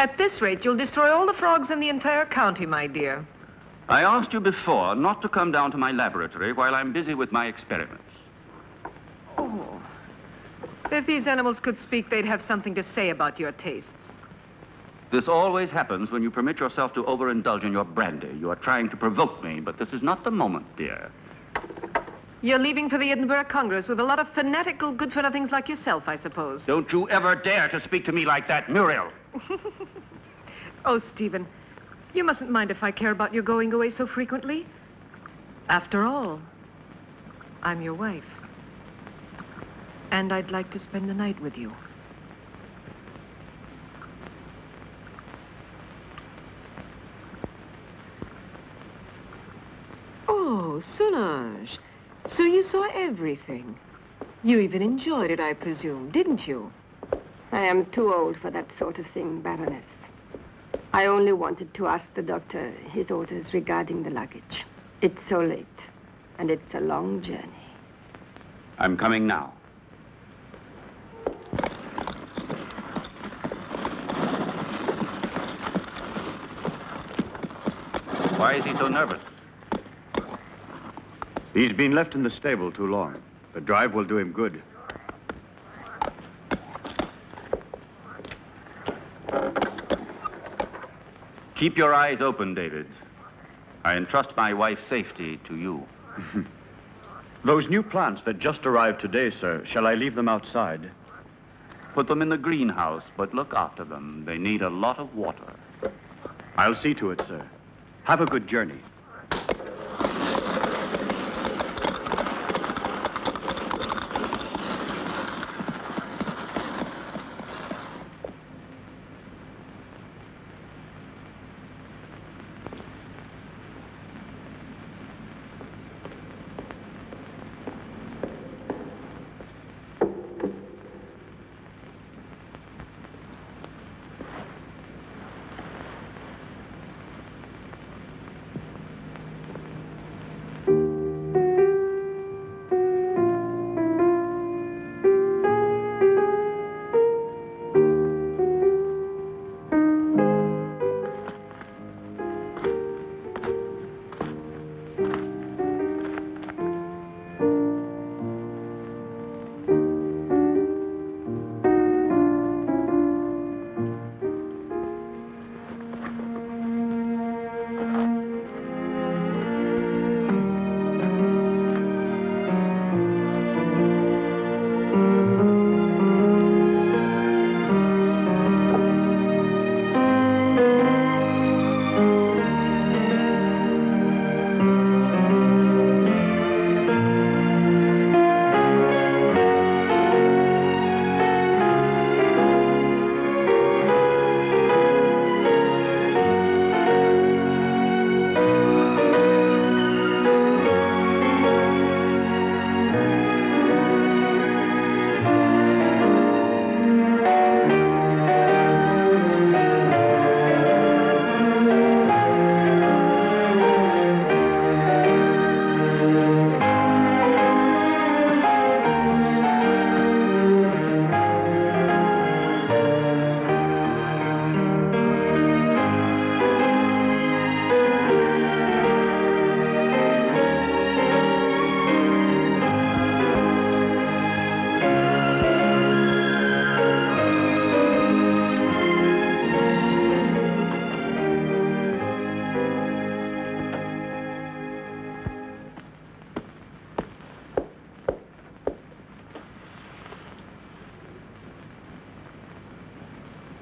At this rate, you'll destroy all the frogs in the entire county, my dear. I asked you before not to come down to my laboratory while I'm busy with my experiments. Oh. If these animals could speak, they'd have something to say about your tastes. This always happens when you permit yourself to overindulge in your brandy. You are trying to provoke me, but this is not the moment, dear. You're leaving for the Edinburgh Congress with a lot of fanatical good-for-nothings like yourself, I suppose. Don't you ever dare to speak to me like that, Muriel. Oh, Stephen, you mustn't mind if I care about your going away so frequently. After all, I'm your wife. And I'd like to spend the night with you. Oh, Solange. So you saw everything. You even enjoyed it, I presume, didn't you? I am too old for that sort of thing, Baroness. I only wanted to ask the doctor his orders regarding the luggage. It's so late, and it's a long journey. I'm coming now. Why is he so nervous? He's been left in the stable too long. The drive will do him good. Keep your eyes open, David. I entrust my wife's safety to you. Those new plants that just arrived today, sir, shall I leave them outside? Put them in the greenhouse, but look after them. They need a lot of water. I'll see to it, sir. Have a good journey.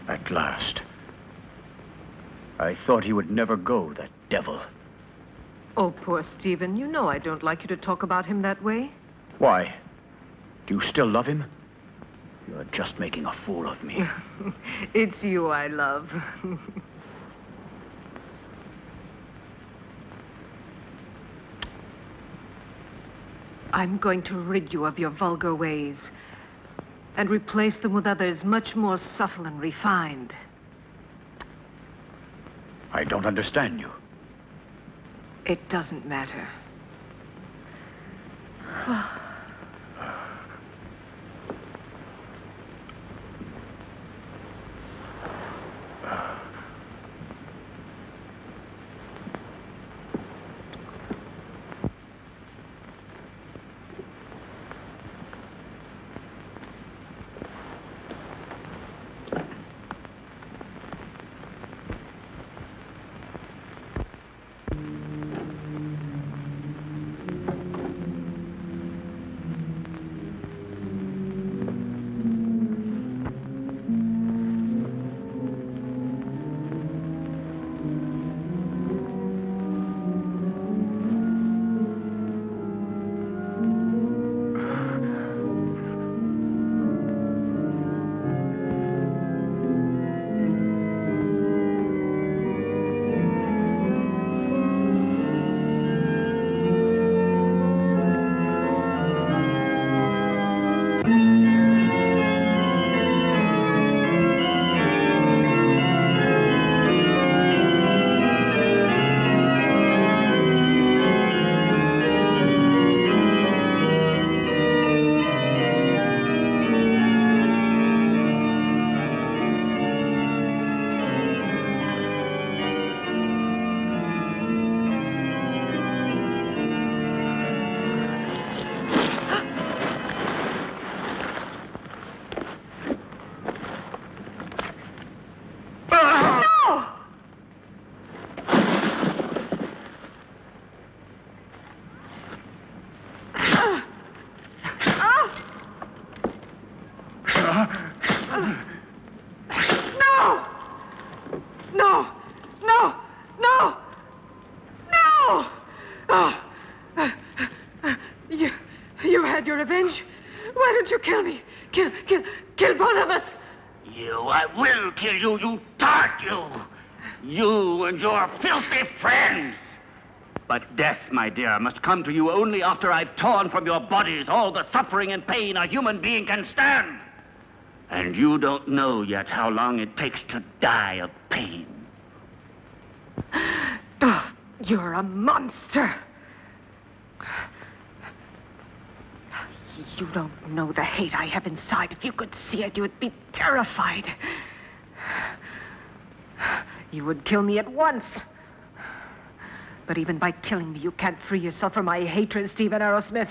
At last. I thought he would never go, that devil. Oh, poor Stephen. You know I don't like you to talk about him that way. Why? Do you still love him? You're just making a fool of me. It's you I love. I'm going to rid you of your vulgar ways and replace them with others much more subtle and refined. I don't understand you. It doesn't matter. You had your revenge? Why didn't you kill me? Kill both of us! I will kill you, you tart, you! You and your filthy friends! But death, my dear, must come to you only after I've torn from your bodies all the suffering and pain a human being can stand. And you don't know yet how long it takes to die of pain. Oh, you're a monster. You don't know the hate I have inside. If you could see it, you would be terrified. You would kill me at once. But even by killing me, you can't free yourself from my hatred, Stephen Arrowsmith.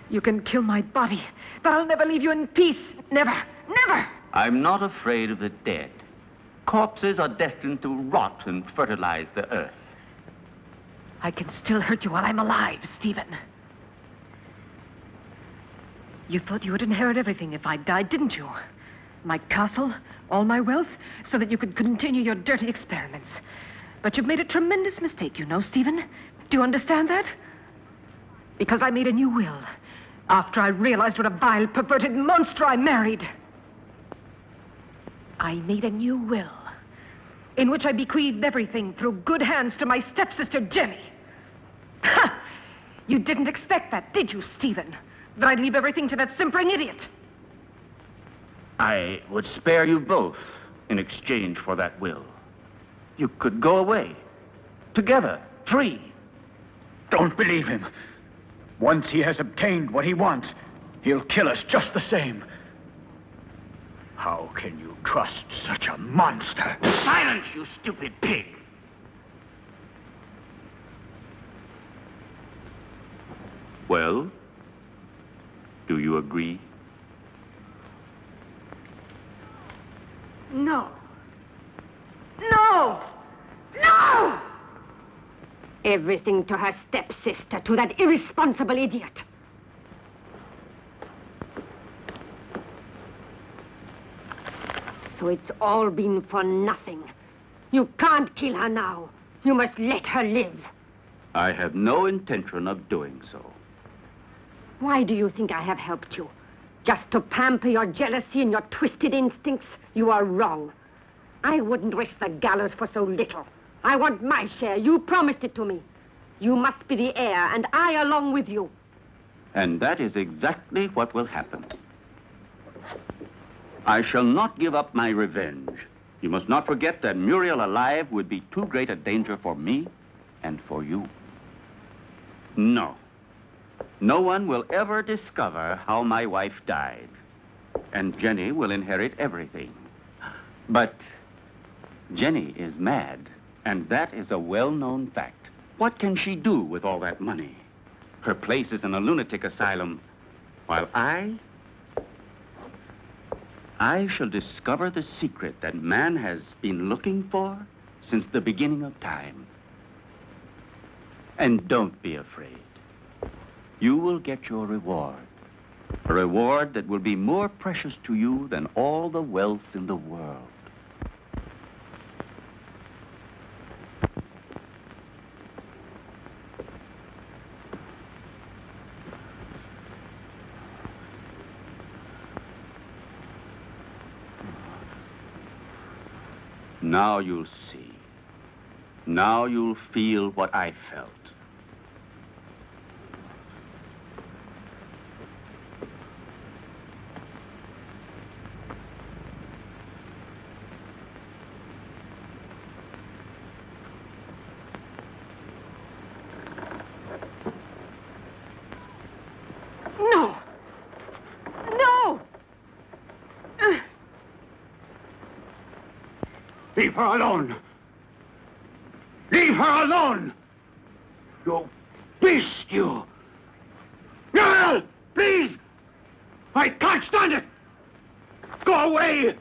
You can kill my body, but I'll never leave you in peace. Never, never! I'm not afraid of the dead. Corpses are destined to rot and fertilize the earth. I can still hurt you while I'm alive, Stephen. You thought you would inherit everything if I died, didn't you? My castle, all my wealth, so that you could continue your dirty experiments. But you've made a tremendous mistake, you know, Stephen. Do you understand that? Because I made a new will after I realized what a vile, perverted monster I married. I made a new will in which I bequeathed everything through good hands to my stepsister, Jenny. Ha! You didn't expect that, did you, Stephen? That I'd leave everything to that simpering idiot. I would spare you both in exchange for that will. You could go away, together, free. Don't believe him. Once he has obtained what he wants, he'll kill us just the same. How can you trust such a monster? Silence, you stupid pig! Well, do you agree? No. No! No! Everything to her stepsister, to that irresponsible idiot. So it's all been for nothing. You can't kill her now. You must let her live. I have no intention of doing so. Why do you think I have helped you? Just to pamper your jealousy and your twisted instincts? You are wrong. I wouldn't risk the gallows for so little. I want my share. You promised it to me. You must be the heir, and I along with you. And that is exactly what will happen. I shall not give up my revenge. You must not forget that Muriel alive would be too great a danger for me and for you. No. No one will ever discover how my wife died. And Jenny will inherit everything. But Jenny is mad, and that is a well-known fact. What can she do with all that money? Her place is in a lunatic asylum, while I shall discover the secret that man has been looking for since the beginning of time. And don't be afraid. You will get your reward. A reward that will be more precious to you than all the wealth in the world. Now you'll see. Now you'll feel what I felt. No! No! Leave her alone. Leave her alone. You beast, you. Muriel, please. I can't stand it. Go away.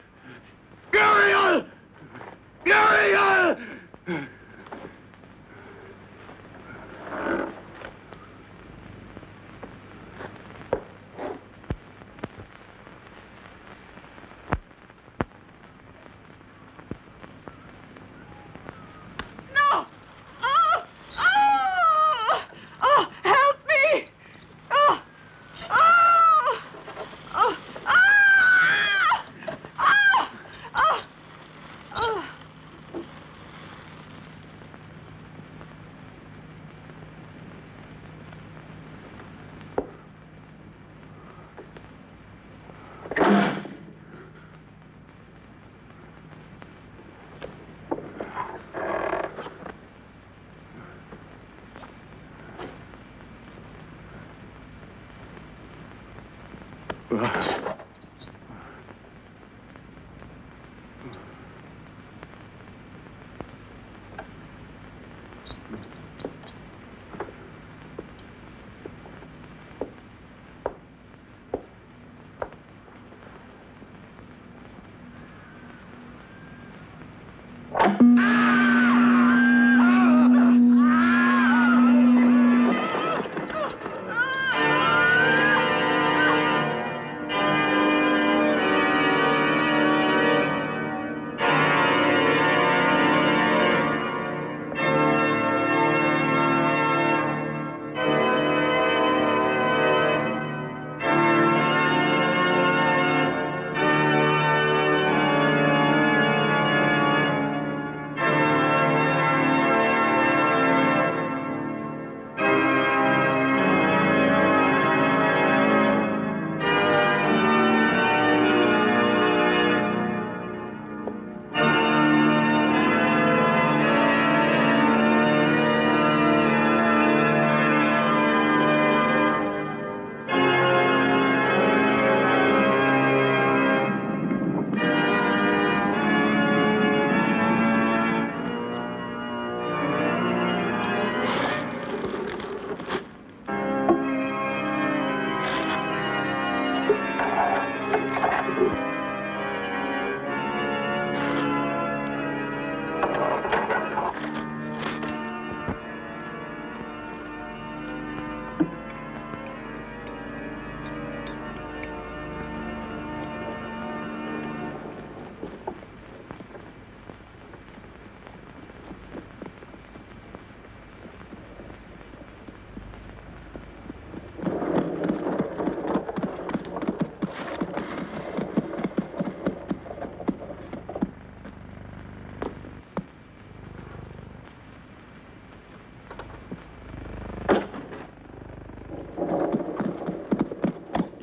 Muriel! Muriel! No! Oh! Oh!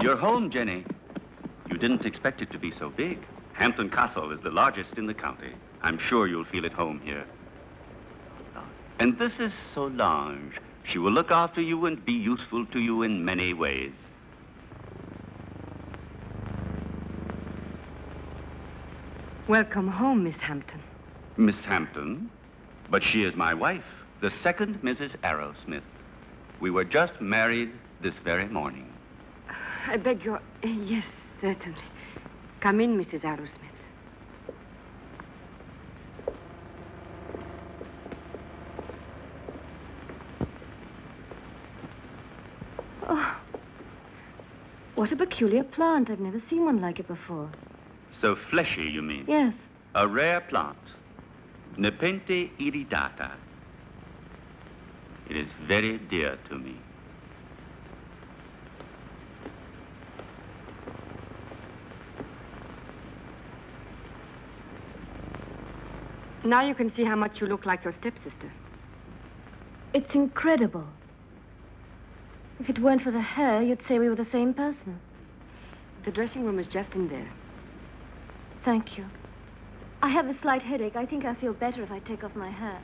You're home, Jenny. You didn't expect it to be so big. Hampton Castle is the largest in the county. I'm sure you'll feel at home here. And this is Solange. She will look after you and be useful to you in many ways. Welcome home, Miss Hampton. Miss Hampton? But she is my wife, the second Mrs. Arrowsmith. We were just married this very morning. I beg your... Yes, certainly. Come in, Mrs. Arrowsmith. Oh, what a peculiar plant. I've never seen one like it before. So fleshy, you mean? Yes. A rare plant. Nepenthe iridata. It is very dear to me. Now you can see how much you look like your stepsister. It's incredible. If it weren't for the hair, you'd say we were the same person. The dressing room is just in there. Thank you. I have a slight headache. I think I'll feel better if I take off my hat.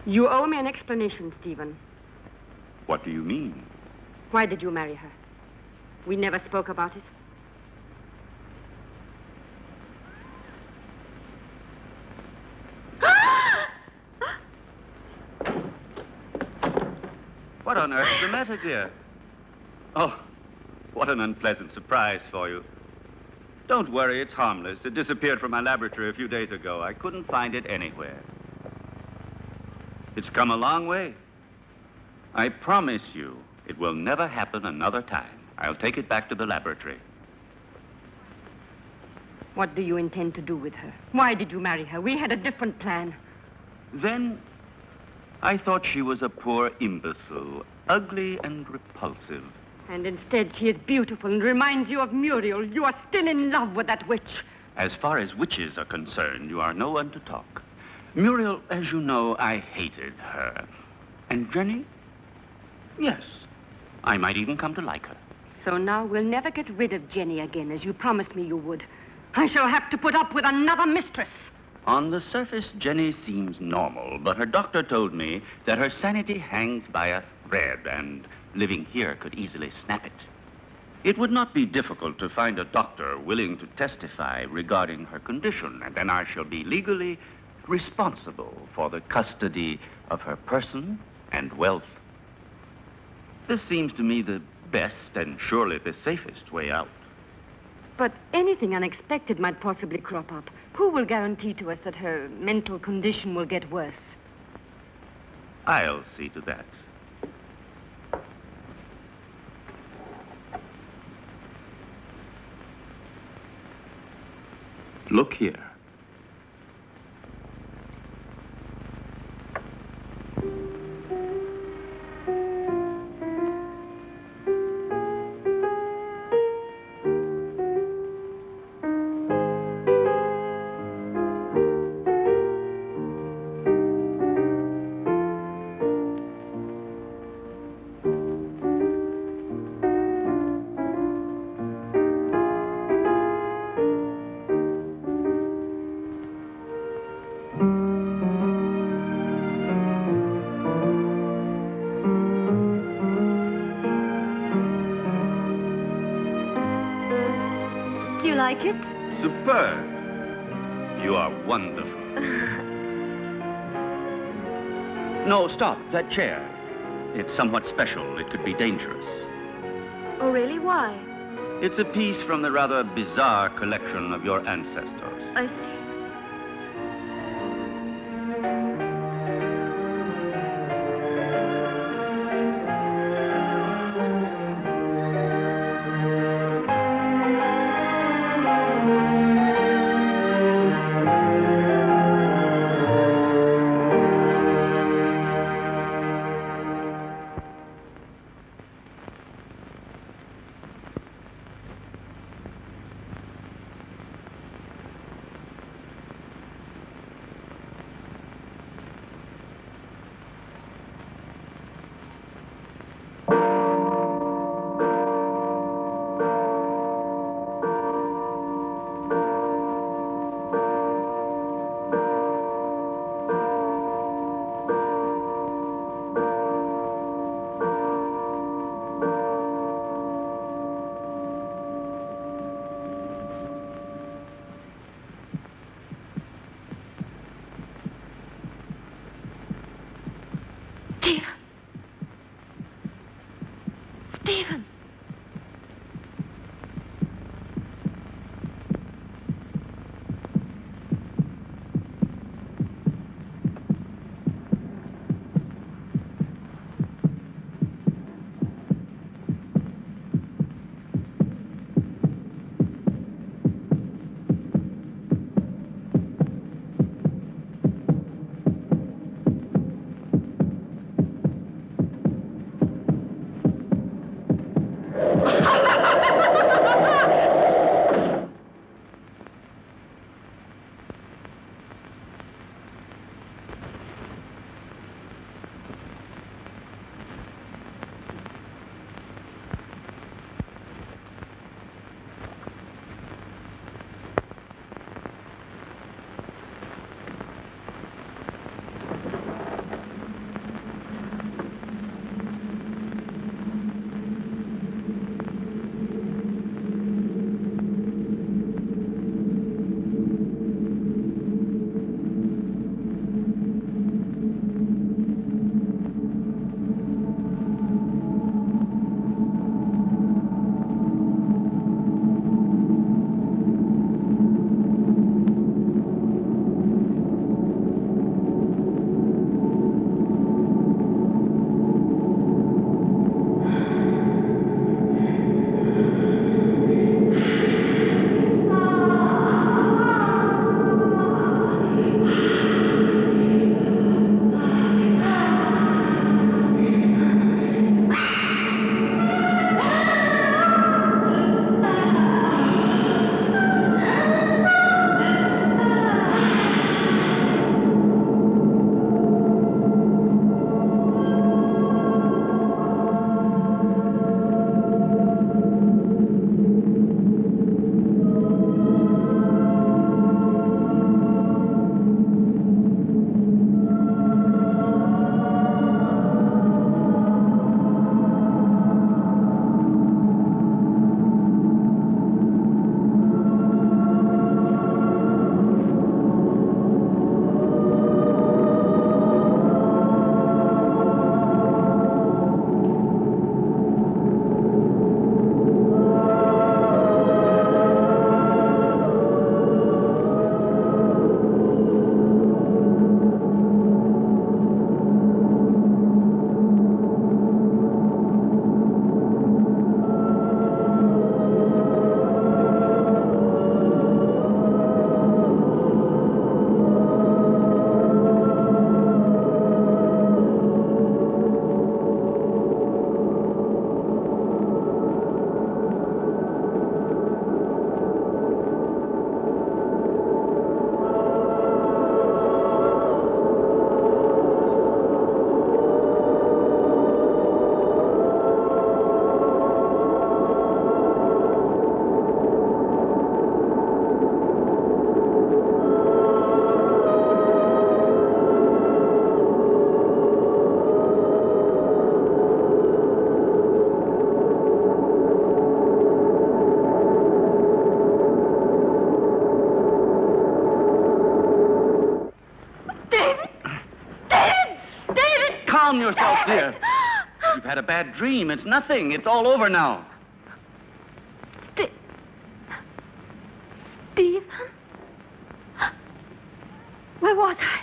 You owe me an explanation, Stephen. What do you mean? Why did you marry her? We never spoke about it. What on earth is the matter, dear? Oh, what an unpleasant surprise for you. Don't worry, it's harmless. It disappeared from my laboratory a few days ago. I couldn't find it anywhere. It's come a long way. I promise you, it will never happen another time. I'll take it back to the laboratory. What do you intend to do with her? Why did you marry her? We had a different plan. Then, I thought she was a poor imbecile, ugly and repulsive. And instead, she is beautiful and reminds you of Muriel. You are still in love with that witch. As far as witches are concerned, you are no one to talk. Muriel, as you know, I hated her. And Jenny? Yes, I might even come to like her. So now we'll never get rid of Jenny again, as you promised me you would. I shall have to put up with another mistress. On the surface, Jenny seems normal, but her doctor told me that her sanity hangs by a thread, and living here could easily snap it. It would not be difficult to find a doctor willing to testify regarding her condition, and then I shall be legally responsible for the custody of her person and wealth. This seems to me the best and surely the safest way out. But anything unexpected might possibly crop up. Who will guarantee to us that her mental condition will get worse? I'll see to that. Look here. Do you like it? Superb. You are wonderful. No, stop. That chair. It's somewhat special. It could be dangerous. Oh, really? Why? It's a piece from the rather bizarre collection of your ancestors. I see. calm yourself, dear. You've had a bad dream. It's nothing. It's all over now. Stephen? Where was I?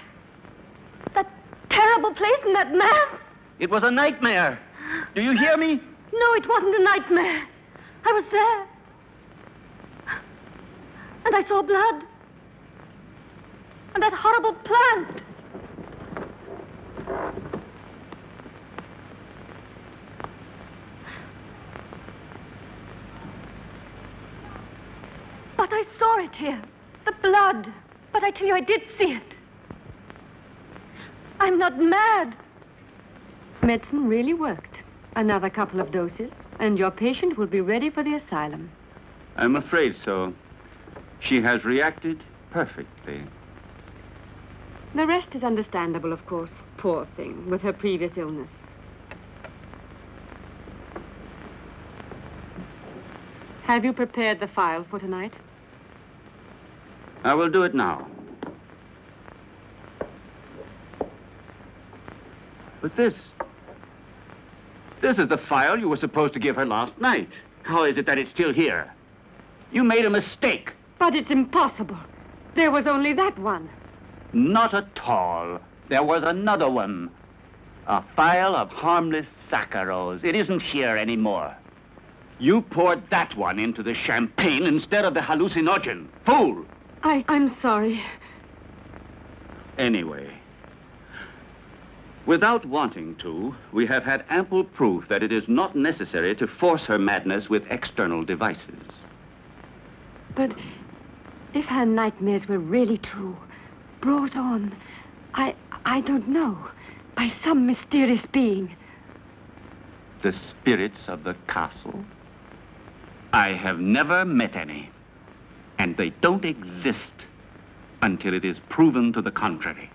That terrible place and that man? It was a nightmare. Do you hear me? No, it wasn't a nightmare. I was there. And I saw blood. And that horrible plant. But I saw it here. The blood. But I tell you, I did see it. I'm not mad. Medicine really worked. Another couple of doses, and your patient will be ready for the asylum. I'm afraid so. She has reacted perfectly. The rest is understandable, of course. Poor thing, with her previous illness. Have you prepared the file for tonight? I will do it now. But this is the file you were supposed to give her last night. How is it that it's still here? You made a mistake. But it's impossible. There was only that one. Not at all. There was another one. A file of harmless saccharos. It isn't here anymore. You poured that one into the champagne instead of the hallucinogen. Fool! I'm sorry. Anyway, without wanting to, we have had ample proof that it is not necessary to force her madness with external devices. But if her nightmares were really true, brought on, I don't know, by some mysterious being. The spirits of the castle? I have never met any. And they don't exist until it is proven to the contrary.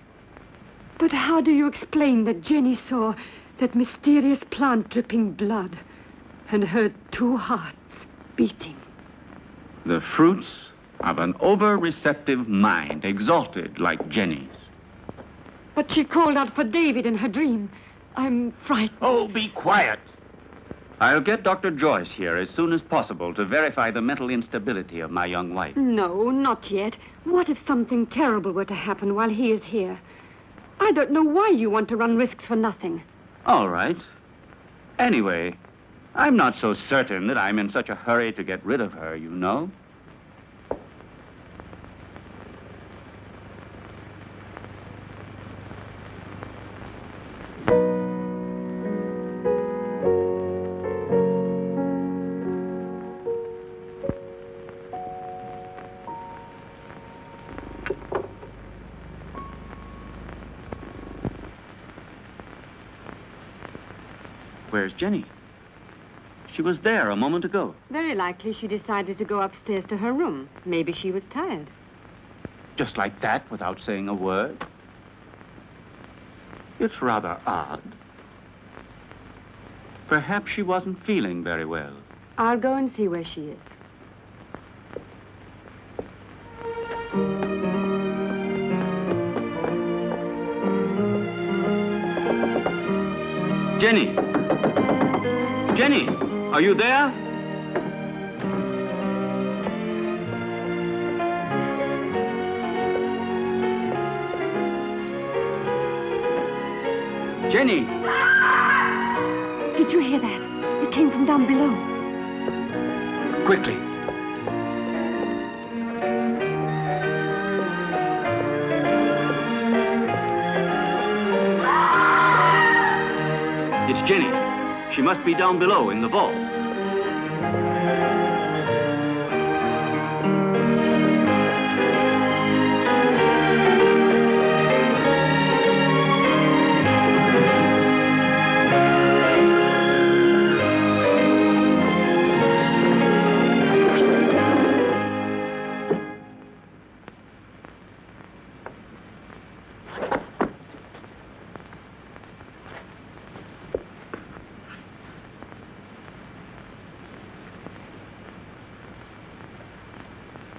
But how do you explain that Jenny saw that mysterious plant dripping blood and heard two hearts beating? The fruits of an over-receptive mind, exalted like Jenny's. But she called out for David in her dream. I'm frightened. Oh, be quiet. I'll get Dr. Joyce here as soon as possible to verify the mental instability of my young wife. No, not yet. What if something terrible were to happen while he is here? I don't know why you want to run risks for nothing. All right. Anyway, I'm not so certain that I'm in such a hurry to get rid of her, you know. Where's Jenny? She was there a moment ago. Very likely she decided to go upstairs to her room. Maybe she was tired. Just like that, without saying a word? It's rather odd. Perhaps she wasn't feeling very well. I'll go and see where she is. Jenny! Jenny, are you there? Jenny! Did you hear that? It came from down below. Quickly. It's Jenny. She must be down below in the vault.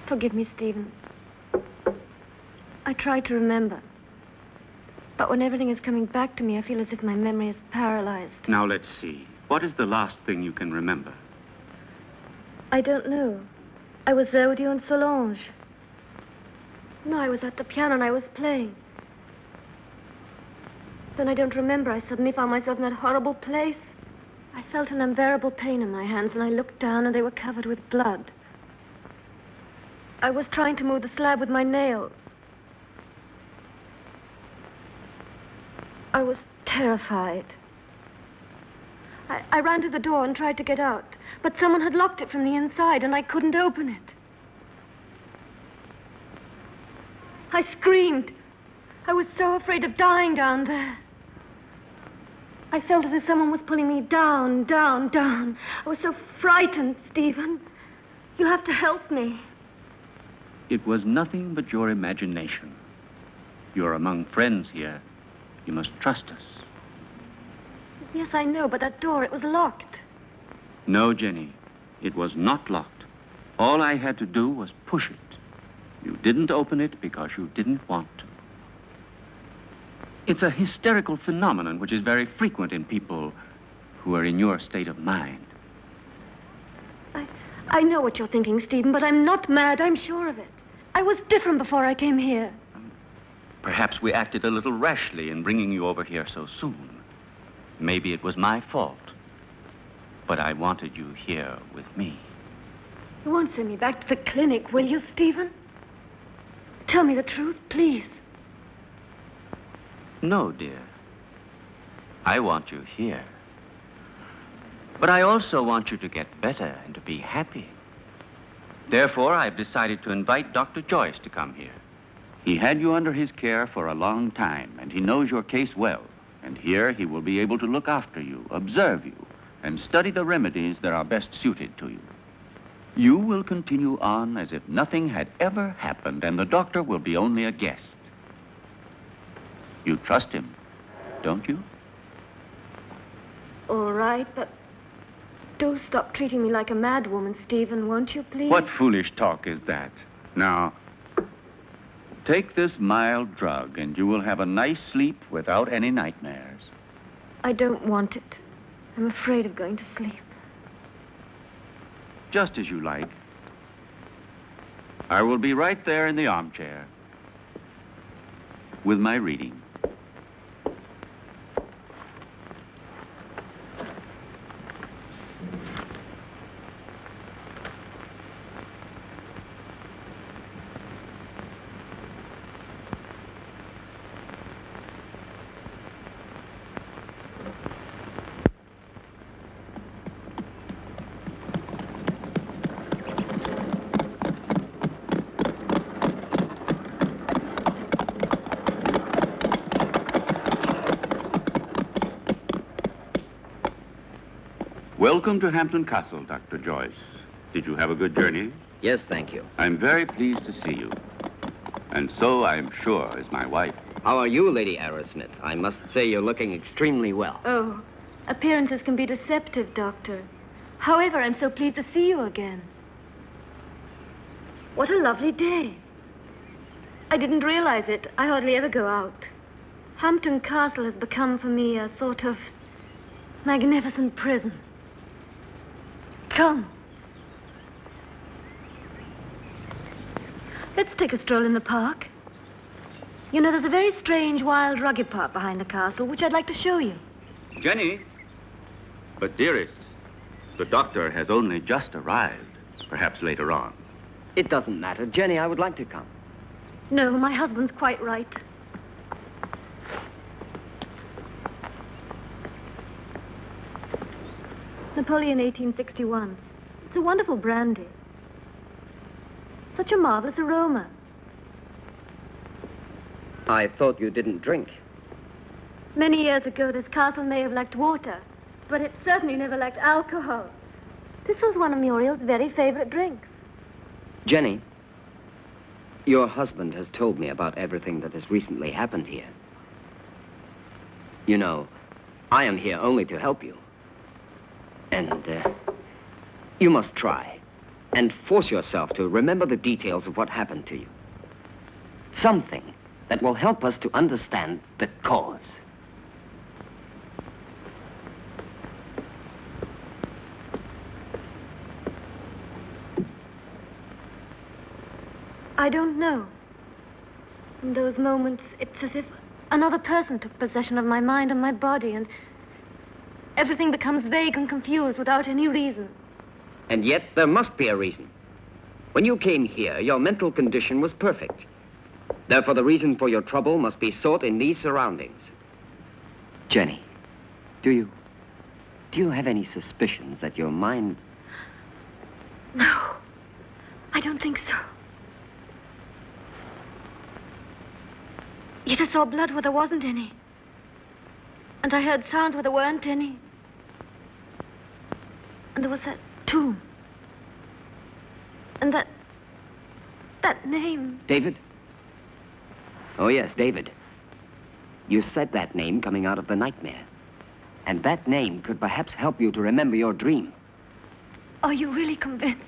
Forgive me, Stephen. I tried to remember. But when everything is coming back to me, I feel as if my memory is paralyzed. Now, let's see. What is the last thing you can remember? I don't know. I was there with you and Solange. No, I was at the piano and I was playing. Then I don't remember. I suddenly found myself in that horrible place. I felt an unbearable pain in my hands, and I looked down, and they were covered with blood. I was trying to move the slab with my nails. I was terrified. I ran to the door and tried to get out, but someone had locked it from the inside, and I couldn't open it. I screamed. I was so afraid of dying down there. I felt as if someone was pulling me down, down, down. I was so frightened, Stephen. You have to help me. It was nothing but your imagination. You're among friends here. You must trust us. Yes, I know, but that door, it was locked. No, Jenny. It was not locked. All I had to do was push it. You didn't open it because you didn't want to. It's a hysterical phenomenon which is very frequent in people who are in your state of mind. I know what you're thinking, Stephen, but I'm not mad. I'm sure of it. I was different before I came here. Perhaps we acted a little rashly in bringing you over here so soon. Maybe it was my fault. But I wanted you here with me. You won't send me back to the clinic, will you, Stephen? Tell me the truth, please. No, dear. I want you here. But I also want you to get better and to be happy. Therefore, I've decided to invite Dr. Joyce to come here. He had you under his care for a long time, and he knows your case well. And here he will be able to look after you, observe you, and study the remedies that are best suited to you. You will continue on as if nothing had ever happened, and the doctor will be only a guest. You trust him, don't you? All right, but do stop treating me like a madwoman, Stephen, won't you, please? What foolish talk is that? Now, take this mild drug, and you will have a nice sleep without any nightmares. I don't want it. I'm afraid of going to sleep. Just as you like. I will be right there in the armchair with my reading. Welcome to Hampton Castle, Dr. Joyce. Did you have a good journey? Yes, thank you. I'm very pleased to see you. And so, I'm sure, is my wife. How are you, Lady Arrowsmith? I must say you're looking extremely well. Oh, appearances can be deceptive, Doctor. However, I'm so pleased to see you again. What a lovely day. I didn't realize it. I hardly ever go out. Hampton Castle has become for me a sort of magnificent prison. Come. Let's take a stroll in the park. You know, there's a very strange, wild, rugged part behind the castle, which I'd like to show you. Jenny? But, dearest, the doctor has only just arrived. Perhaps later on. It doesn't matter. Jenny, I would like to come. No, my husband's quite right. Napoleon 1861. It's a wonderful brandy. Such a marvelous aroma. I thought you didn't drink. Many years ago, this castle may have lacked water, but it certainly never lacked alcohol. This was one of Muriel's very favorite drinks. Jenny, your husband has told me about everything that has recently happened here. You know, I am here only to help you. And you must try and force yourself to remember the details of what happened to you. Something that will help us to understand the cause. I don't know. In those moments, it's as if another person took possession of my mind and my body, and everything becomes vague and confused without any reason. And yet, there must be a reason. When you came here, your mental condition was perfect. Therefore, the reason for your trouble must be sought in these surroundings. Jenny, do you have any suspicions that your mind... No, I don't think so. Yet I saw blood where there wasn't any. And I heard sounds where there weren't any. And there was that tomb. And that name. David? Oh, yes, David. You said that name coming out of the nightmare. And that name could perhaps help you to remember your dream. Are you really convinced?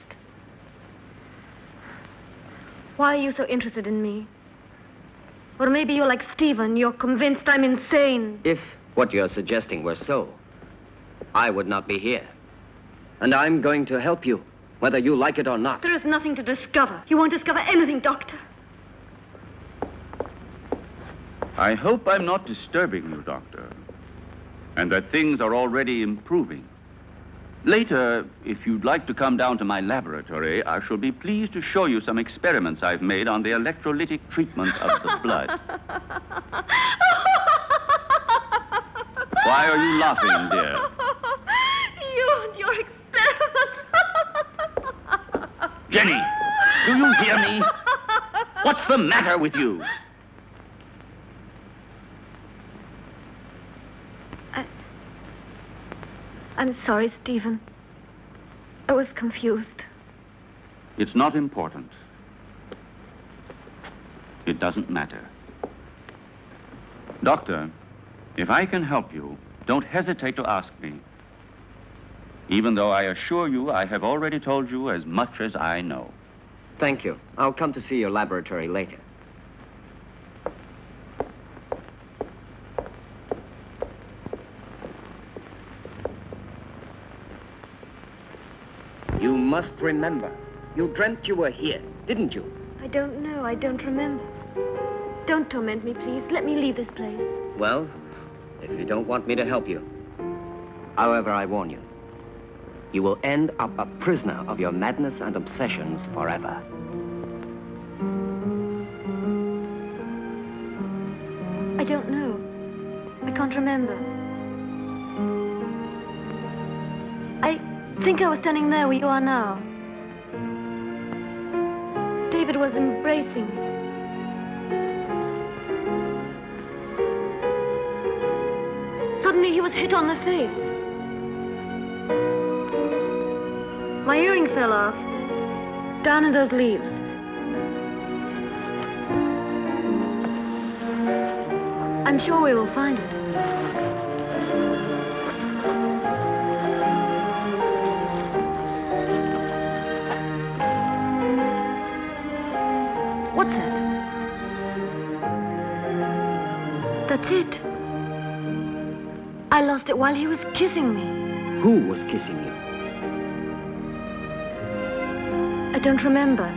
Why are you so interested in me? Or maybe you're like Stephen, you're convinced I'm insane. If what you're suggesting were so, I would not be here. And I'm going to help you, whether you like it or not. There is nothing to discover. You won't discover anything, Doctor. I hope I'm not disturbing you, Doctor, and that things are already improving. Later, if you'd like to come down to my laboratory, I shall be pleased to show you some experiments I've made on the electrolytic treatment of the blood. Why are you laughing, dear? You and your experiments. Jenny, do you hear me? What's the matter with you? I'm sorry, Stephen. I was confused. It's not important. It doesn't matter. Doctor, if I can help you, don't hesitate to ask me. Even though I assure you I have already told you as much as I know. Thank you. I'll come to see your laboratory later. You must remember. You dreamt you were here, didn't you? I don't know. I don't remember. Don't torment me, please. Let me leave this place. Well, if you don't want me to help you. However, I warn you. You will end up a prisoner of your madness and obsessions forever. I don't know. I can't remember. I think I was standing there where you are now. David was embracing me. Suddenly he was hit on the face. My earring fell off, down in those leaves. I'm sure we will find it. What's that? That's it. I lost it while he was kissing me. Who was kissing you? I don't remember.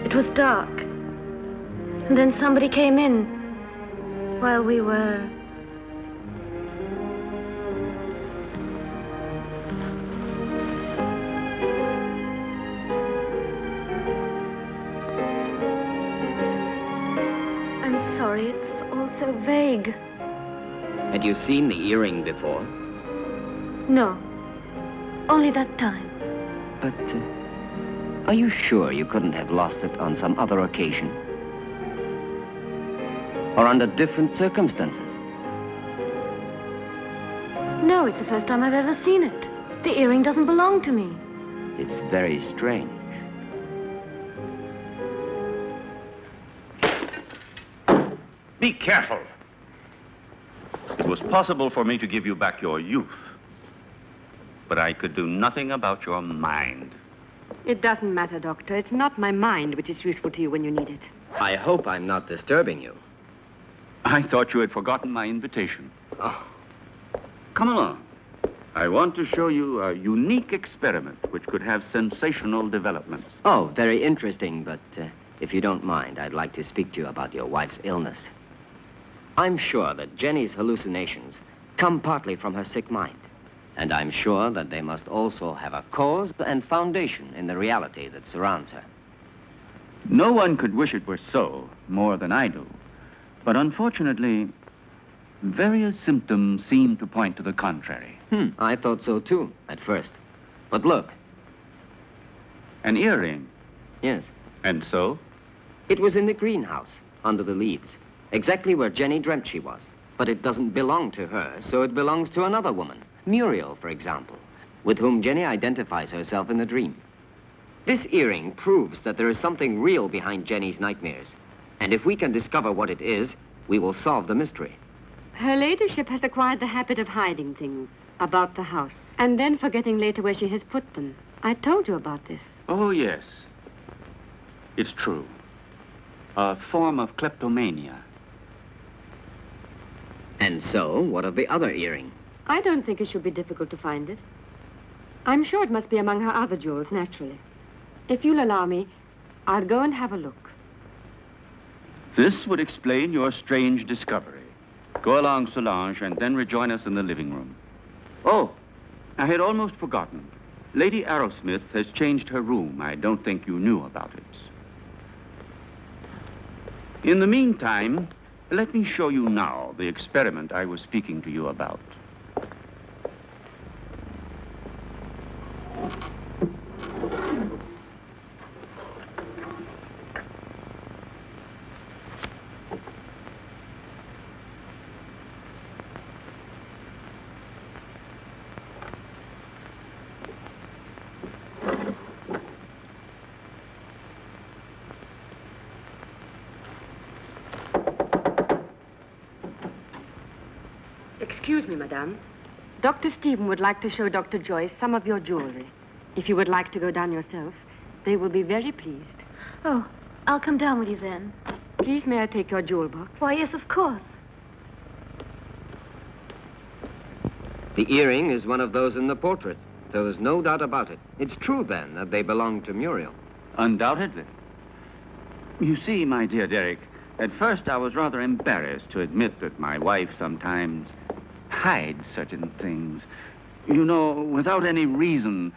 It was dark. And then somebody came in while we were... I'm sorry, it's all so vague. Had you seen the earring before? No, only that time. But, are you sure you couldn't have lost it on some other occasion? Or under different circumstances? No, it's the first time I've ever seen it. The earring doesn't belong to me. It's very strange. Be careful. It was possible for me to give you back your youth, but I could do nothing about your mind. It doesn't matter, Doctor. It's not my mind which is useful to you when you need it. I hope I'm not disturbing you. I thought you had forgotten my invitation. Oh, Come along. I want to show you a unique experiment which could have sensational developments. oh, very interesting, but if you don't mind, I'd like to speak to you about your wife's illness. I'm sure that Jenny's hallucinations come partly from her sick mind. And I'm sure that they must also have a cause and foundation in the reality that surrounds her. No one could wish it were so more than I do. But unfortunately, various symptoms seem to point to the contrary. I thought so too, at first. But look. An earring. Yes. And so? It was in the greenhouse, under the leaves. Exactly where Jenny dreamt she was. But it doesn't belong to her, so it belongs to another woman. Muriel, for example, with whom Jenny identifies herself in the dream. This earring proves that there is something real behind Jenny's nightmares. And if we can discover what it is, we will solve the mystery. Her ladyship has acquired the habit of hiding things about the house and then forgetting later where she has put them. I told you about this. Oh, yes. It's true. A form of kleptomania. And so, what of the other earring? I don't think it should be difficult to find it. I'm sure it must be among her other jewels, naturally. If you'll allow me, I'll go and have a look. This would explain your strange discovery. Go along, Solange, and then rejoin us in the living room. Oh, I had almost forgotten. Lady Arrowsmith has changed her room. I don't think you knew about it. In the meantime, let me show you now the experiment I was speaking to you about. Excuse me, madame. Dr. Stephen would like to show Dr. Joyce some of your jewelry. If you would like to go down yourself, they will be very pleased. Oh, I'll come down with you then. Please, may I take your jewel box? Why, yes, of course. The earring is one of those in the portrait. There was no doubt about it. It's true, then, that they belong to Muriel. Undoubtedly. You see, my dear Derek, at first I was rather embarrassed to admit that my wife sometimes hides certain things. You know, without any reason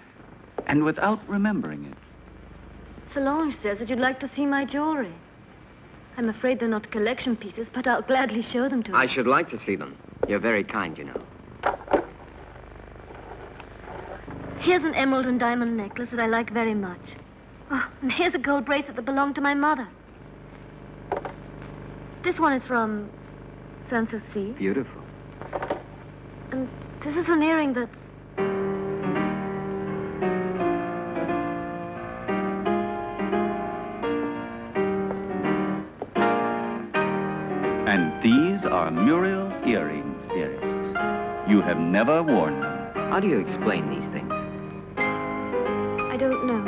and without remembering it. Solange says that you'd like to see my jewelry. I'm afraid they're not collection pieces, but I'll gladly show them to you. I should like to see them. You're very kind, you know. Here's an emerald and diamond necklace that I like very much. Oh, and here's a gold bracelet that belonged to my mother. This one is from Sanssouci. Beautiful. And this is an earring that's... And these are Muriel's earrings, dearest. You have never worn them. How do you explain these things? I don't know.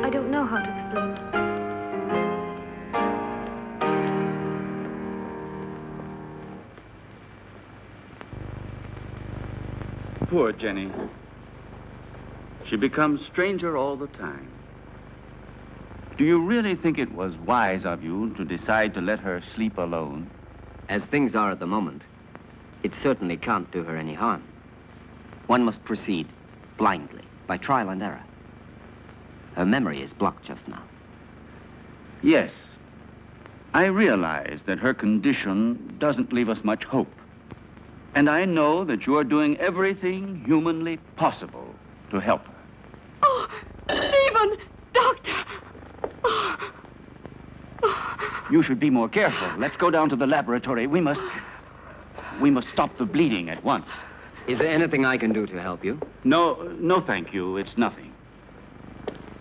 I don't know how to explain it. Poor Jenny. She becomes stranger all the time. Do you really think it was wise of you to decide to let her sleep alone? As things are at the moment, it certainly can't do her any harm. One must proceed blindly, by trial and error. Her memory is blocked just now. Yes. I realize that her condition doesn't leave us much hope. And I know that you are doing everything humanly possible to help her. Oh, Stephen! Doctor! Oh. You should be more careful. Let's go down to the laboratory. We must stop the bleeding at once. Is there anything I can do to help you? No, thank you. It's nothing.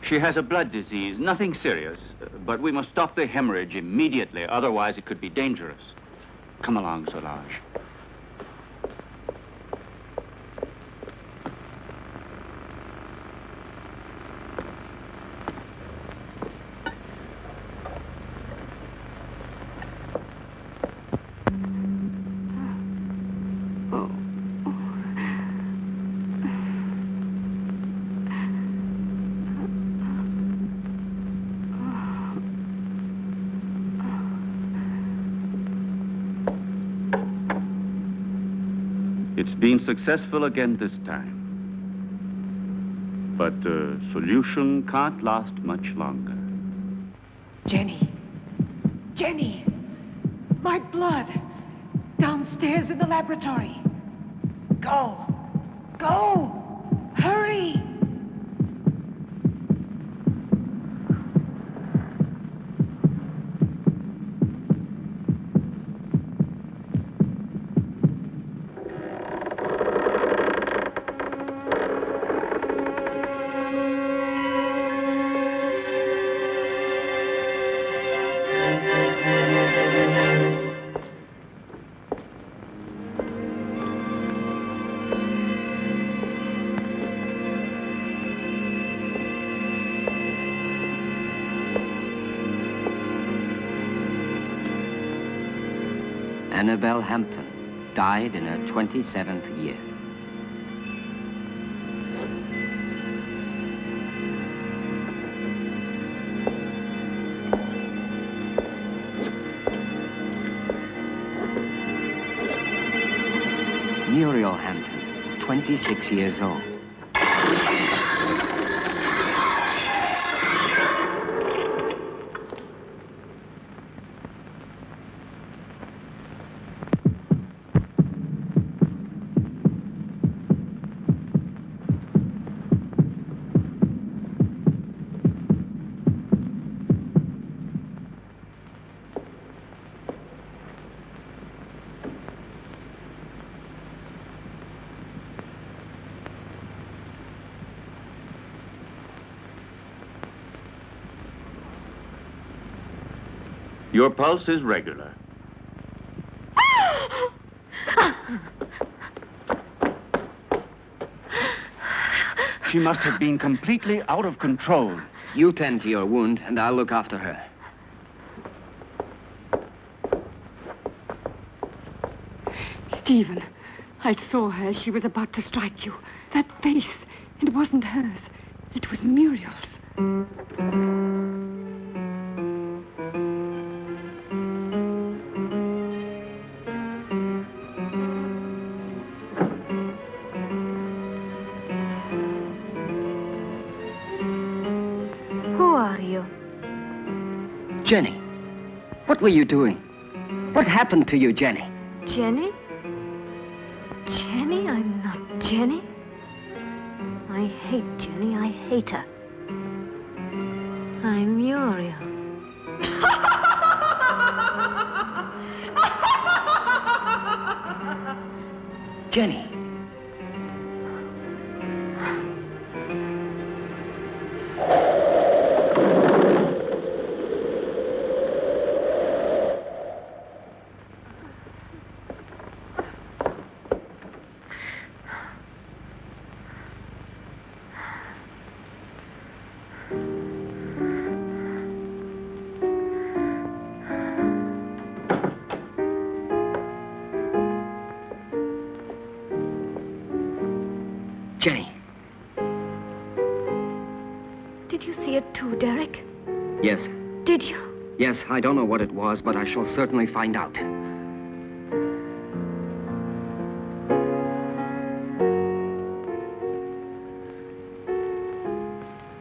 She has a blood disease, nothing serious. But we must stop the hemorrhage immediately. Otherwise, it could be dangerous. Come along, Solange. It's been successful again this time. But the solution can't last much longer. Jenny. Jenny. My blood. Downstairs in the laboratory. Go. Go. Hurry. Annabelle Hampton died in her 27th year. Muriel Hampton, 26 years old. Your pulse is regular. She must have been completely out of control. You tend to your wound, and I'll look after her. Stephen, I saw her. She was about to strike you. That face, it wasn't hers. It was Muriel's. Who are you? Jenny, what were you doing? What happened to you, Jenny? Jenny? Jenny? I'm not Jenny. I hate Jenny. I hate her. I'm Muriel. Jenny. Jenny. Did you see it too, Derek? Yes. Did you? Yes, I don't know what it was, but I shall certainly find out.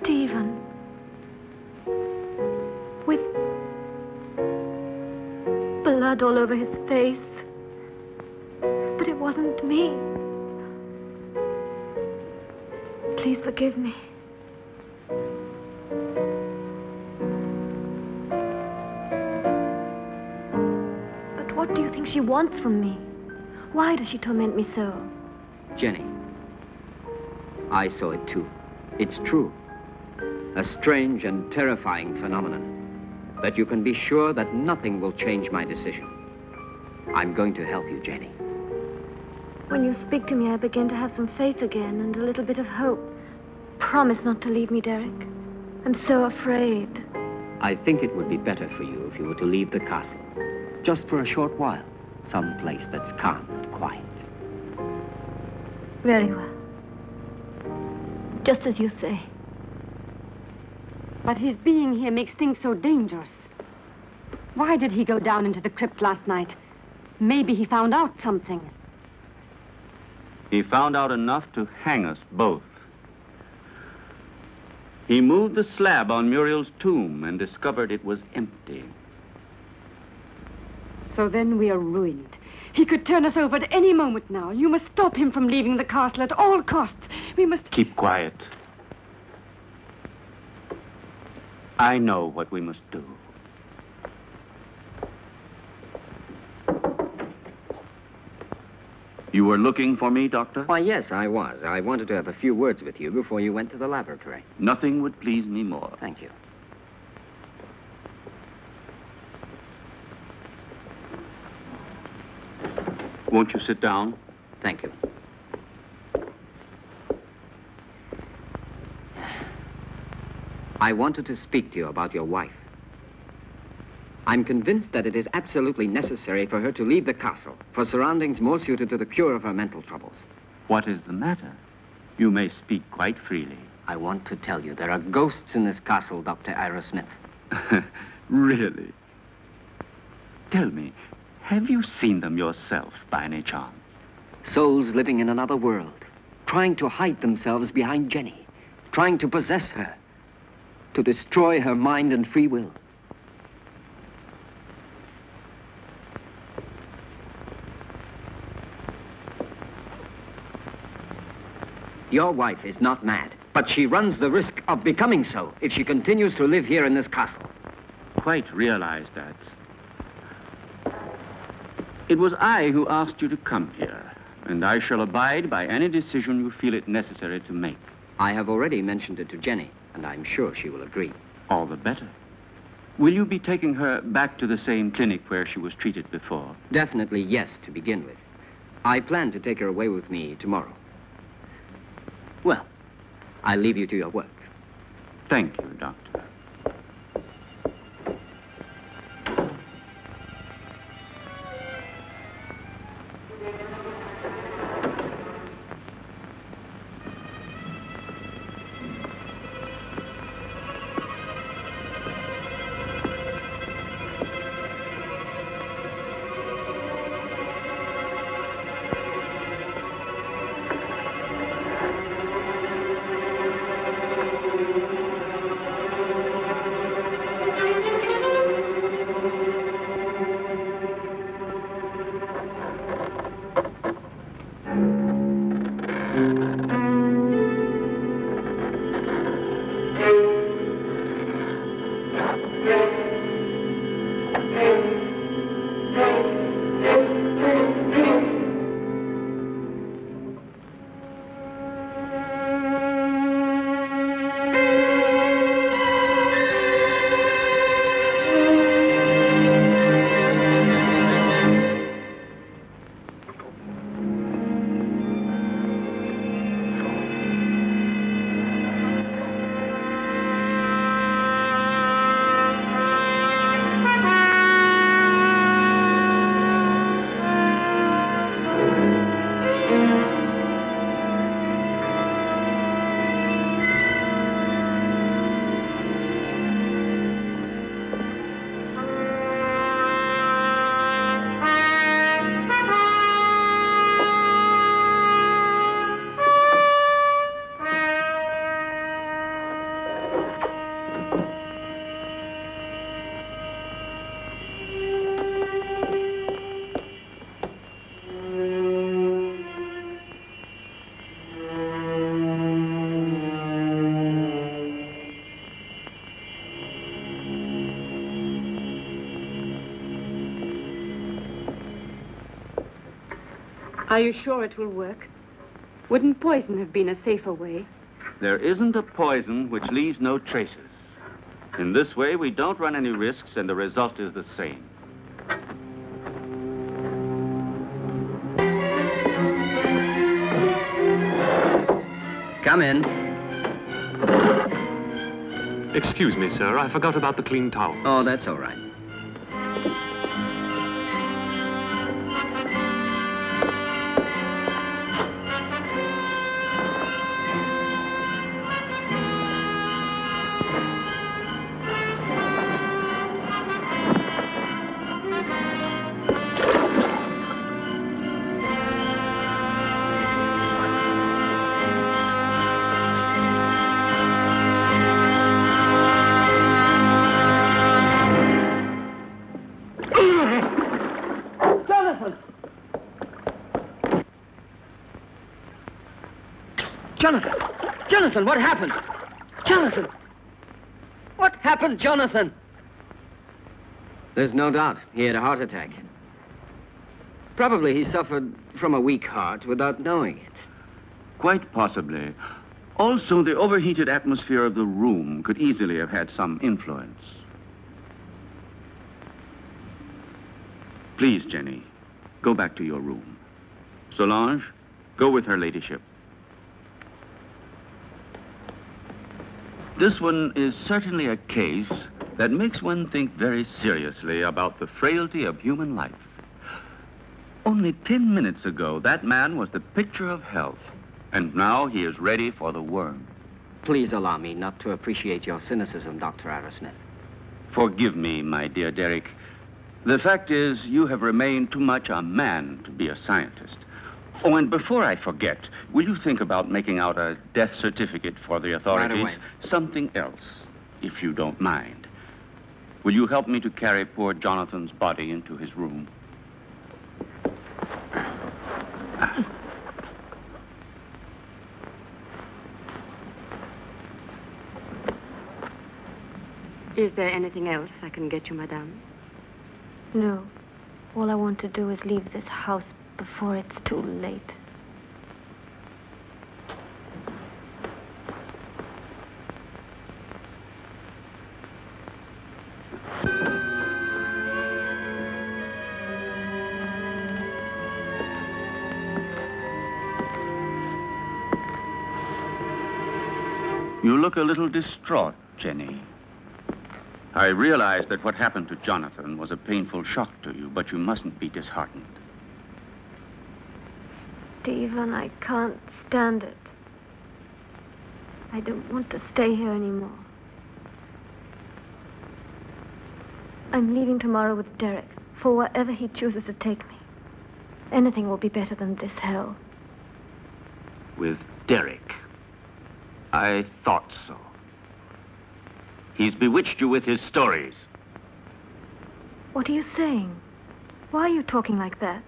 Stephen. With blood all over his face. But it wasn't me. Please forgive me. But what do you think she wants from me? Why does she torment me so? Jenny, I saw it too. It's true. A strange and terrifying phenomenon. That you can be sure that nothing will change my decision. I'm going to help you, Jenny. When you speak to me, I begin to have some faith again and a little bit of hope. Promise not to leave me, Derek. I'm so afraid. I think it would be better for you if you were to leave the castle. Just for a short while. Some place that's calm and quiet. Very well. Just as you say. But his being here makes things so dangerous. Why did he go down into the crypt last night? Maybe he found out something. He found out enough to hang us both. He moved the slab on Muriel's tomb and discovered it was empty. So then we are ruined. He could turn us over at any moment now. You must stop him from leaving the castle at all costs. We must... Keep quiet. I know what we must do. You were looking for me, Doctor? Why, yes, I was. I wanted to have a few words with you before you went to the laboratory. Nothing would please me more. Thank you. Won't you sit down? Thank you. I wanted to speak to you about your wife. I'm convinced that it is absolutely necessary for her to leave the castle for surroundings more suited to the cure of her mental troubles. What is the matter? You may speak quite freely. I want to tell you there are ghosts in this castle, Dr. Ira Smith. Really? Tell me, have you seen them yourself by any chance? Souls living in another world, trying to hide themselves behind Jenny, trying to possess her, to destroy her mind and free will. Your wife is not mad, but she runs the risk of becoming so if she continues to live here in this castle. Quite realize that. It was I who asked you to come here, and I shall abide by any decision you feel it necessary to make. I have already mentioned it to Jenny, and I'm sure she will agree. All the better. Will you be taking her back to the same clinic where she was treated before? Definitely yes, to begin with. I plan to take her away with me tomorrow. Well, I'll leave you to your work. Thank you, Doctor. Are you sure it will work? Wouldn't poison have been a safer way? There isn't a poison which leaves no traces. In this way, we don't run any risks, and the result is the same. Come in. Excuse me, sir. I forgot about the clean towel. Oh, that's all right. Jonathan! Jonathan, what happened? Jonathan! What happened, Jonathan? There's no doubt he had a heart attack. Probably he suffered from a weak heart without knowing it. Quite possibly. Also, the overheated atmosphere of the room could easily have had some influence. Please, Jenny, go back to your room. Solange, go with her ladyship. This one is certainly a case that makes one think very seriously about the frailty of human life. Only 10 minutes ago, that man was the picture of health, and now he is ready for the worm. Please allow me not to appreciate your cynicism, Dr. Arrowsmith. Forgive me, my dear Derek. The fact is, you have remained too much a man to be a scientist. Oh, and before I forget, will you think about making out a death certificate for the authorities? Right away. Something else, if you don't mind. Will you help me to carry poor Jonathan's body into his room? Is there anything else I can get you, madame? No. All I want to do is leave this house before it's too late. You look a little distraught, Jenny. I realize that what happened to Jonathan was a painful shock to you, but you mustn't be disheartened. Stephen, I can't stand it. I don't want to stay here anymore. I'm leaving tomorrow with Derek for wherever he chooses to take me. Anything will be better than this hell. With Derek? I thought so. He's bewitched you with his stories. What are you saying? Why are you talking like that?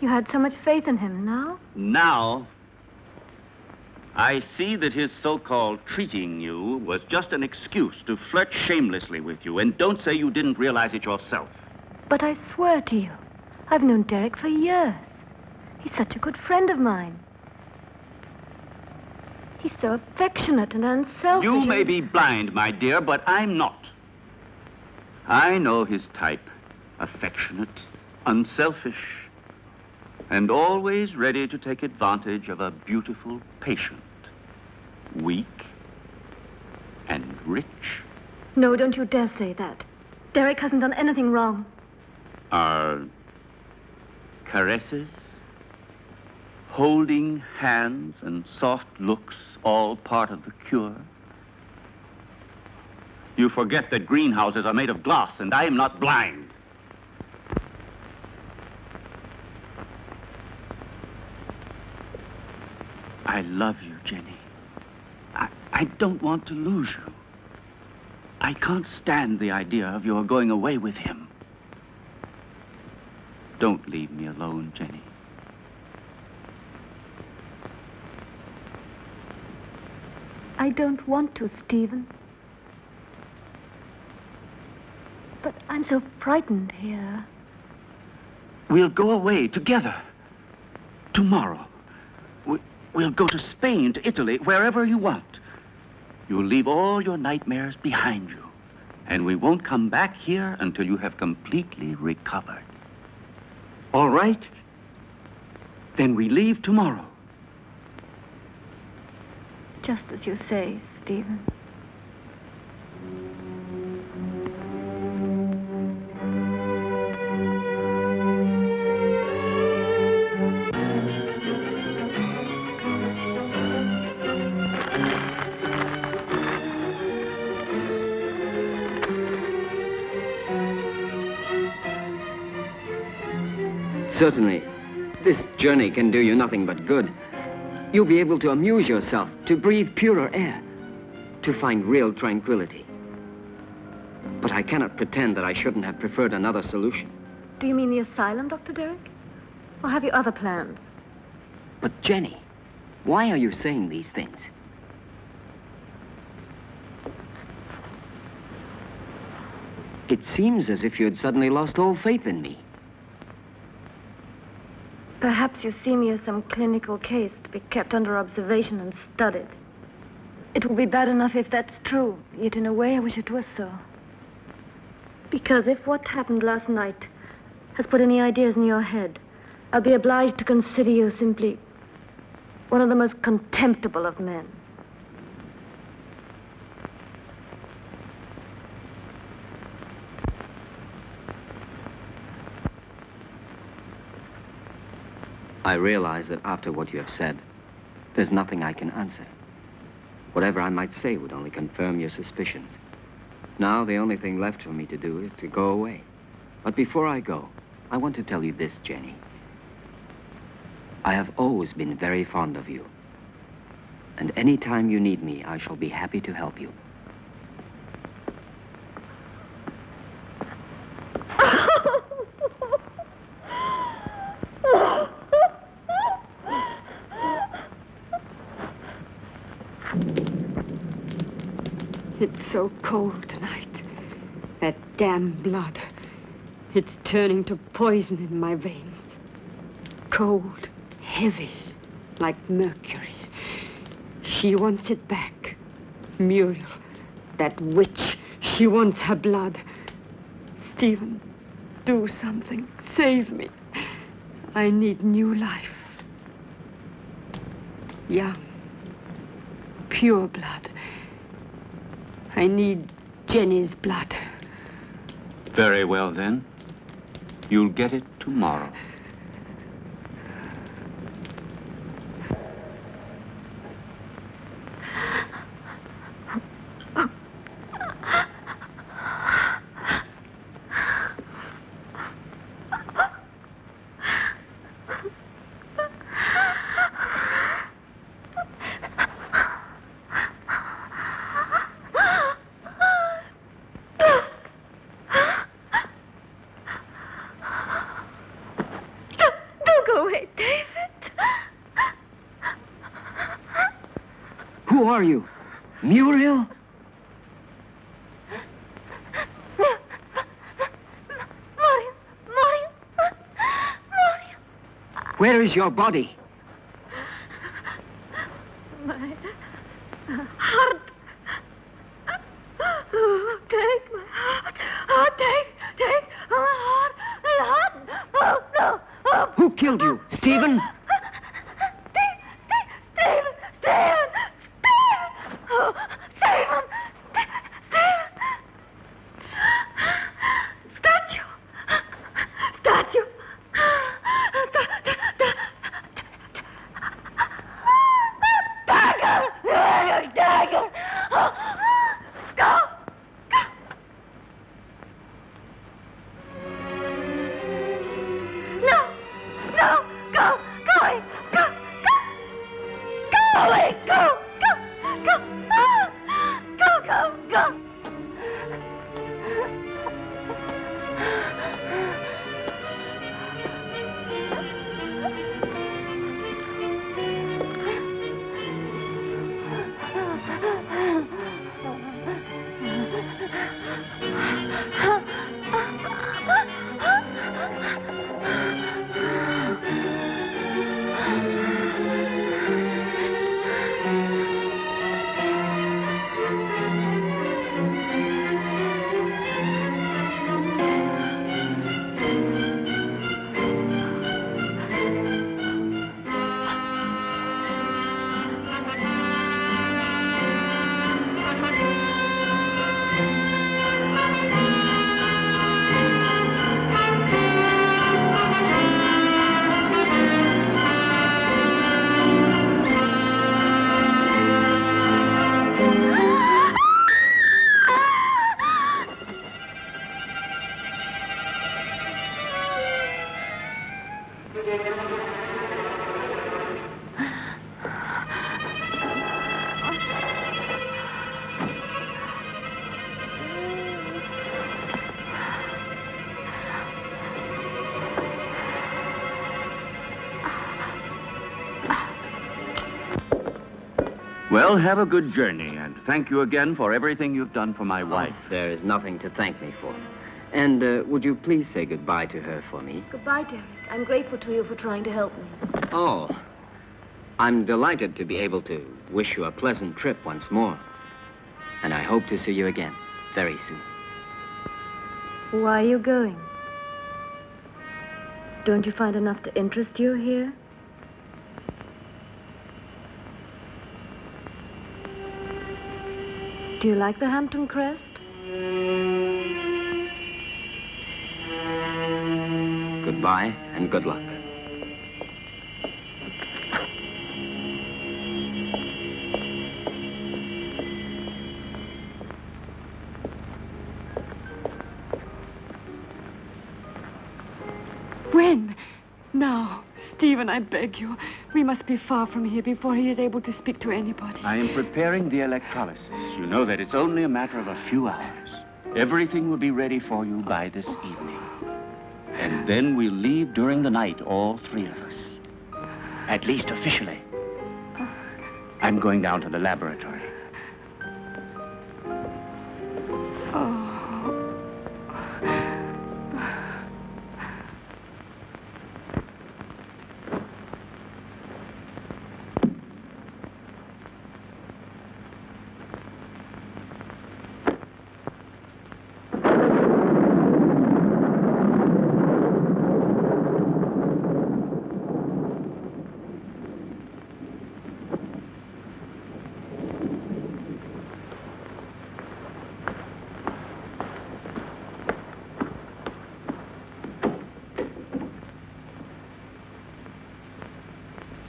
You had so much faith in him. Now? Now, I see that his so-called treating you was just an excuse to flirt shamelessly with you, and don't say you didn't realize it yourself. But I swear to you, I've known Derek for years. He's such a good friend of mine. He's so affectionate and unselfish. You may be blind, my dear, but I'm not. I know his type. Affectionate, unselfish, and always ready to take advantage of a beautiful patient. Weak and rich. No, don't you dare say that. Derek hasn't done anything wrong. Are caresses, holding hands, and soft looks all part of the cure? You forget that greenhouses are made of glass, and I am not blind. I love you, Jenny. I don't want to lose you. I can't stand the idea of your going away with him. Don't leave me alone, Jenny. I don't want to, Stephen. But I'm so frightened here. We'll go away together. Tomorrow. We'll go to Spain, to Italy, wherever you want. You'll leave all your nightmares behind you. And we won't come back here until you have completely recovered. All right? Then we leave tomorrow. Just as you say, Stephen. Certainly, this journey can do you nothing but good. You'll be able to amuse yourself, to breathe purer air, to find real tranquility. But I cannot pretend that I shouldn't have preferred another solution. Do you mean the asylum, Dr. Derek? Or have you other plans? But Jenny, Why are you saying these things? It seems as if you had suddenly lost all faith in me. Perhaps you see me as some clinical case to be kept under observation and studied. It will be bad enough if that's true, yet in a way I wish it was so. Because if what happened last night has put any ideas in your head, I'll be obliged to consider you simply one of the most contemptible of men. I realize that after what you have said, there's nothing I can answer. Whatever I might say would only confirm your suspicions. Now, the only thing left for me to do is to go away. But before I go, I want to tell you this, Jenny. I have always been very fond of you. And any time you need me, I shall be happy to help you. It's so cold tonight. That damn blood. It's turning to poison in my veins. Cold, heavy, like mercury. She wants it back. Muriel, that witch, she wants her blood. Stephen, do something. Save me. I need new life. Young, pure blood. I need Jenny's blood. Very well, then. You'll get it tomorrow. Who are you? Muriel? Where is your body? My heart. Oh, take my heart. Oh, take my heart. Oh, no. Oh. Who killed you? Stephen? Well, have a good journey, and thank you again for everything you've done for my wife. There is nothing to thank me for. And would you please say goodbye to her for me? Goodbye, Derek. I'm grateful to you for trying to help me. Oh, I'm delighted to be able to wish you a pleasant trip once more. And I hope to see you again very soon. Why are you going? Don't you find enough to interest you here? Do you like the Hampton Crest? Goodbye and good luck. When? Now. Stephen, I beg you. We must be far from here before he is able to speak to anybody. I am preparing the electrolysis. You know that it's only a matter of a few hours. Everything will be ready for you by this evening. And then we'll leave during the night, all three of us. At least officially. I'm going down to the laboratory.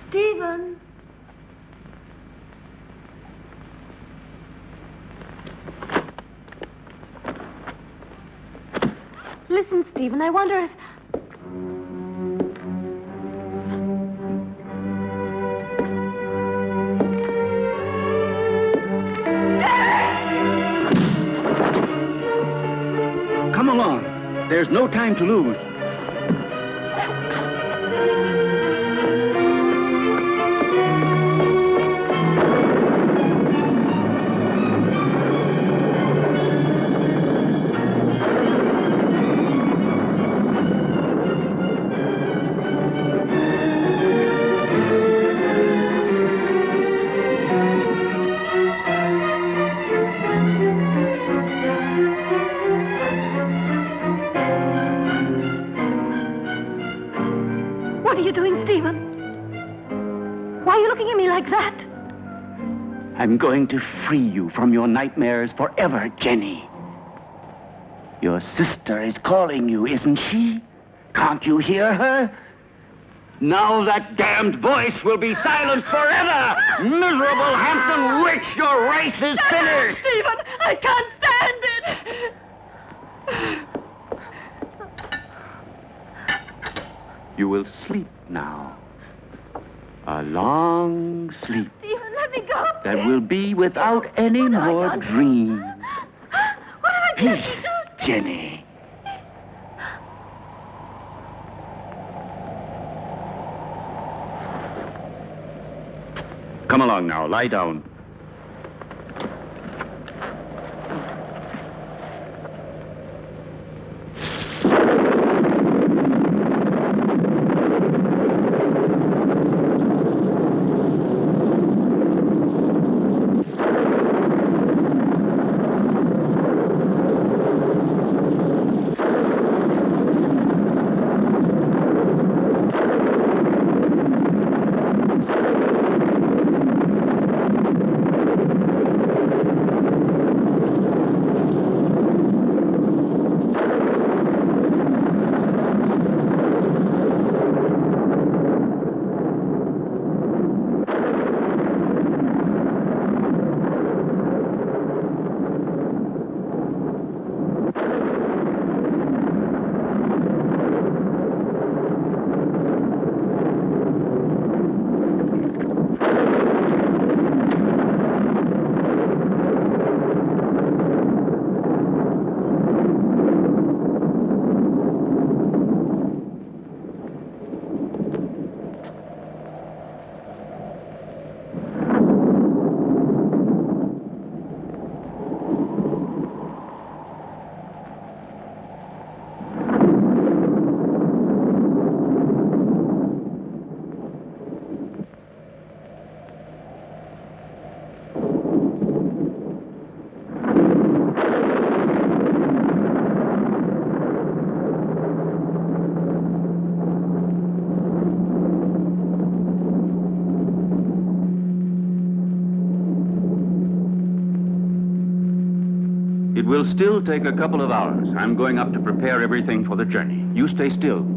Stephen! Listen, Stephen, I wonder if... Come along. There's no time to lose. What are you doing, Stephen? Why are you looking at me like that? I'm going to free you from your nightmares forever, Jenny. Your sister is calling you, isn't she? Can't you hear her? Now that damned voice will be silenced forever! Miserable Hampton witch, your race is finished! Stephen, I can't stand it! You will sleep now. A long sleep Stephen, let me go. that will be without any more dreams. What have I done to Peace, you? Jenny. Come along now, lie down. It will still take a couple of hours. I'm going up to prepare everything for the journey. You stay still.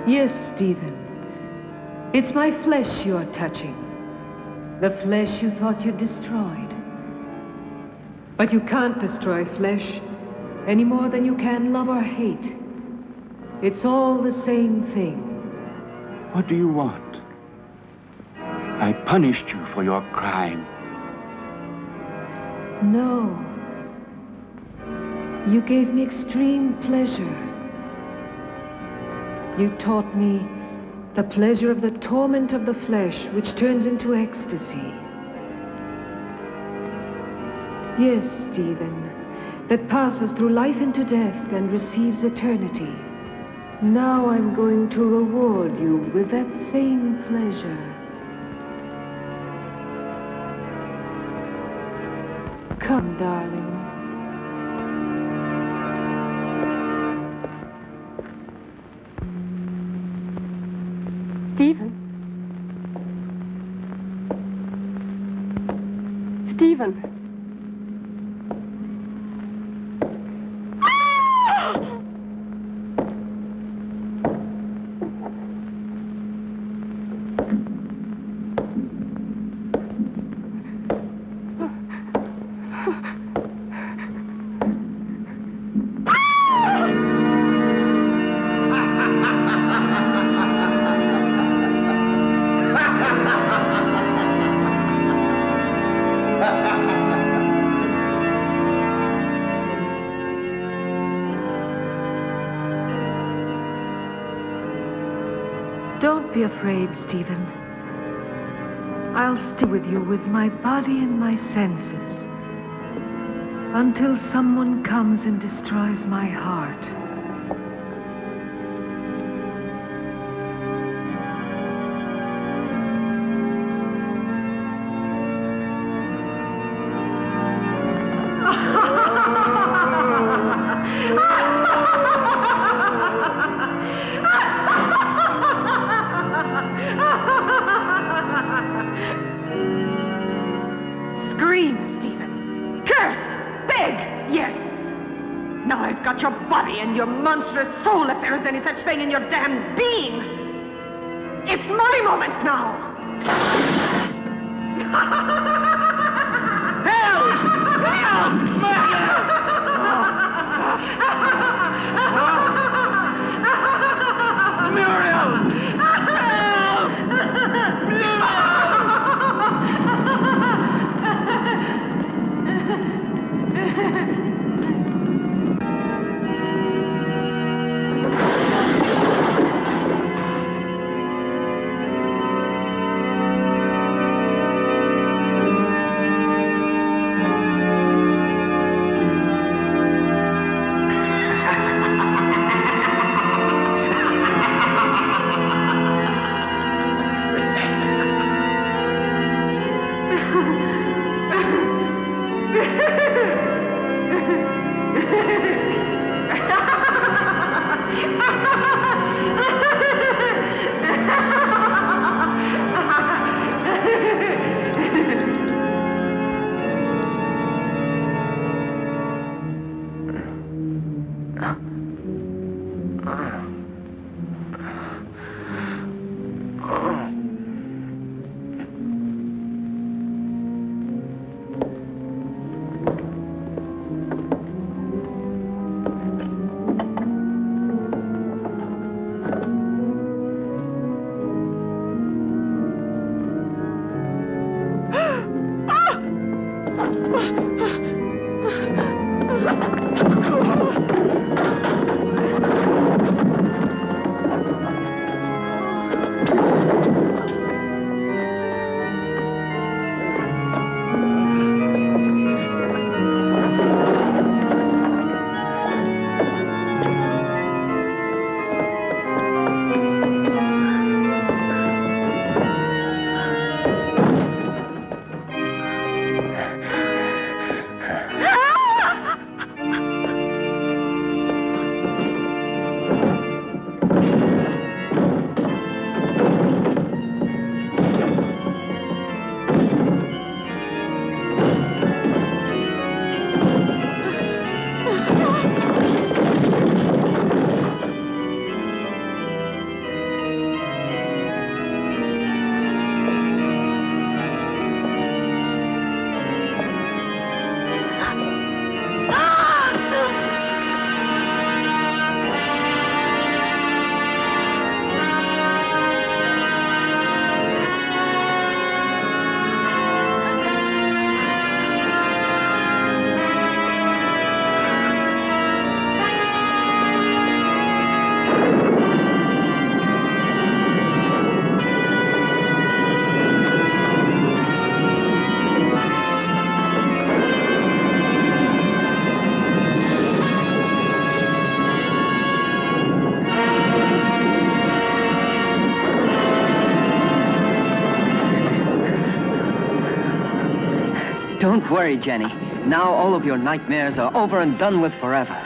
Yes, Stephen. It's my flesh you're touching. The flesh you thought you'd destroyed. But you can't destroy flesh any more than you can love or hate. It's all the same thing. What do you want? I punished you for your crime. No. You gave me extreme pleasure. You taught me the pleasure of the torment of the flesh, which turns into ecstasy. Yes, Stephen, that passes through life into death and receives eternity. Now I'm going to reward you with that same pleasure. Come, darling. Stephen? Stephen? Don't be afraid, Stephen. I'll stay with you with my body and my senses until someone comes and destroys my heart. Scream, Stephen. Curse. Beg. Yes. Now I've got your body and your monstrous soul, if there is any such thing in your damned being. It's my moment now. Help! Help! Don't worry, Jenny. Now all of your nightmares are over and done with forever.